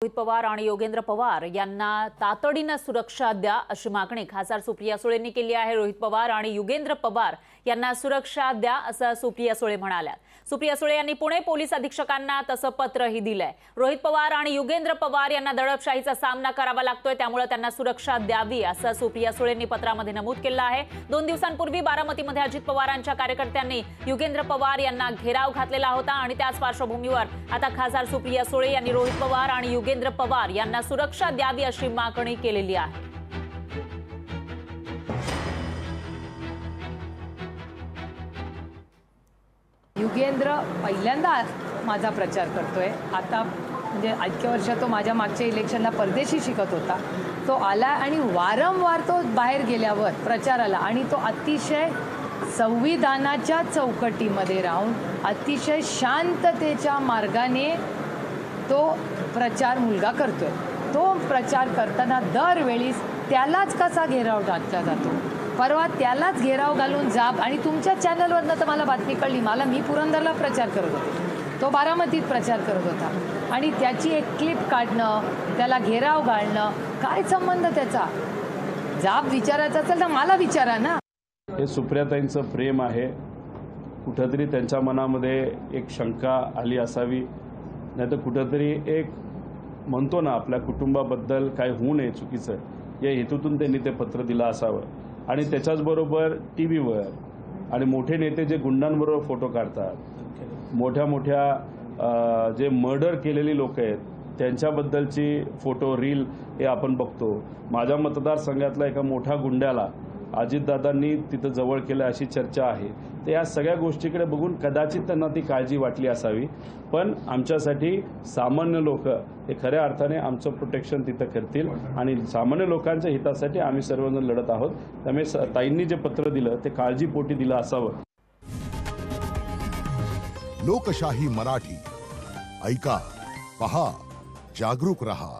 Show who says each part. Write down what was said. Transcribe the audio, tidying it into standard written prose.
Speaker 1: रोहित पवार आणि योगेंद्र पवार यांना तातडीने सुरक्षा द्या अशी मागणी खासदार सुप्रिया सुळेंनी केली आहे। रोहित पवार आणि योगेंद्र पवार यांना सुरक्षा द्या असं सुप्रिया सुळे म्हणाल्या। सुप्रिया सुळे यांनी पुणे पोलीस अधीक्षकांना तसं पत्रही दिलंय। रोहित पवार आणि योगेंद्र पवार यांना दडपशाहीचा सामना करावा लागतोय, त्यामुळे त्यांना सुरक्षा द्यावी असं सुप्रिया सुळेंनी पत्रामध्ये नमूद केलं आहे। 2 दिवसांपूर्वी बारामतीमध्ये अजित पवारांच्या कार्यकर्त्यांनी योगेंद्र पवार यांना घेराव घातलेला होता आणि त्याच पार्श्वभूमीवर आता खासदार सुप्रिया सुळे यांनी रोहित पवार आणि योगेंद्र पवार यांना सुरक्षा द्यावी अशी मागणी केलेली आहे।
Speaker 2: योगेंद्र पहिल्यांदा माझा प्रचार करतोय। आता म्हणजे इतक्या वर्ष तो माझ्या मागच्या इलेक्शनला परदेशी शिकत होता, तो आला आणि वारंवार तो बाहेर गेल्यावर प्रचाराला आणि तो अतिशय संविधानाच्या चौकटीमध्ये राहून अतिशय शांततेच्या मार्गाने तो प्रचार मुलगा करतोय। तो प्रचार करताना दरवेळी त्यालाच कसा घेराव घातला जातो, परवा त्यालाच घेराव घालून जाब आणि तुमच्या चॅनलवरनं तर मला बातमी कळली, मी पुरंदरला प्रचार करत होते, तो बारामतीत प्रचार करत होता आणि त्याची एक क्लिप काढणं, त्याला घेराव घालणं, काय संबंध त्याचा? जाब विचारायचा असेल तर मला विचारा ना।
Speaker 3: हे सुप्रियाताईंचं प्रेम आहे, कुठेतरी त्यांच्या मनामध्ये एक शंका आली असावी, नाही तर कुठेतरी एक म्हणतो ना आपल्या कुटुंबाबद्दल काय होऊ नये चुकीचं, या हेतूतून त्यांनी ते पत्र दिलं असावं। आणि त्याच्याचबरोबर टीव्हीवर आणि मोठे नेते जे गुंडांबरोबर फोटो काढतात, मोठ्या जे मर्डर केलेली लोक आहेत त्यांच्याबद्दलची फोटो रील हे आपण बघतो। माझ्या मतदारसंघातला एका मोठ्या गुंड्याला अजितदादांनी तिथं जवळ केलं अशी चर्चा आहे। तर या सगळ्या गोष्टीकडे बघून कदाचित त्यांना ती काळजी वाटली असावी, पण आमच्यासाठी सामान्य लोक हे खऱ्या अर्थाने आमचं प्रोटेक्शन तिथं करतील आणि सामान्य लोकांच्या हितासाठी आम्ही सर्वजण लढत आहोत। त्यामुळे ताईंनी जे पत्र दिलं ते काळजीपोटी दिलं असावं।
Speaker 4: लोकशाही मराठी ऐका, पहा, जागरूक रहा।